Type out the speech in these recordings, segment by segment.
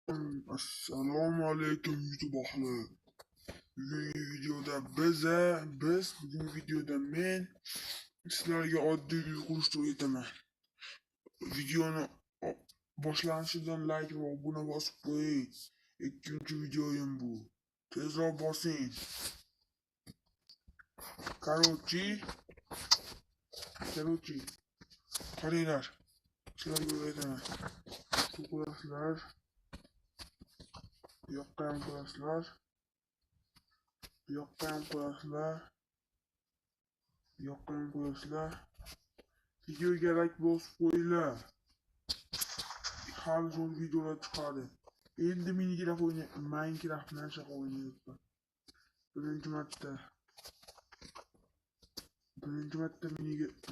Assalomu alaykum YouTube ahli. Bugungi videoda bugungi videoda men sizlarga oddiy uy qurishni o'rgataman. Videoni boshlanishidan like va obuna bosib qo'ying. Ikkinchi videoyim bu. Tezroq bosing. Короче, qaranglar. Sizlarga o'rgataman. Shu qo'yasizlar. Bu yoqqa ham qo'yasizlar. Bu yoqqa ham qo'yasizlar. Videoga like bosib qo'yinglar. Har zo'r videolar chiqadi. Endi Minecraft bilan shaqo o'ynayapman. Birinchi marta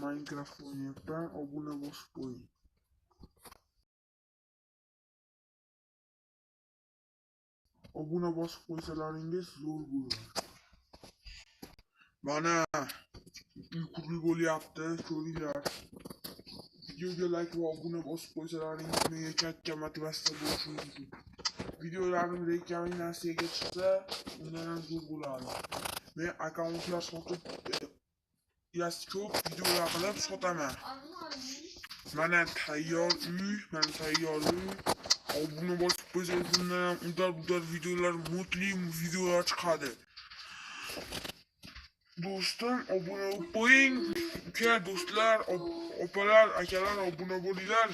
Minecraft o'ynayapman. Obuna bosib qo'ying. Obuna bosib qo'ysalaringiz zo'r bo'ladi. Mana uyquli bo'lyapti, ko'ringlar. Videoga like va obuna bosib qo'ysalaringiz menga katta motivatsiya bo'lishi mumkin. Videolarim rekomendatsiyaga chiqsa, undan ham zo'r bo'ladi. Men akkauntlar sotib, ko'p videolar qilib sotaman. Mana tayyor uy. Obuna bosib qo'ysangiz bundan ham udar videolar, modli videolar chiqadi. Do'stim, obuna qo'ying. Uka, do'stlar, opalar, akalar, obuna bo'linglar.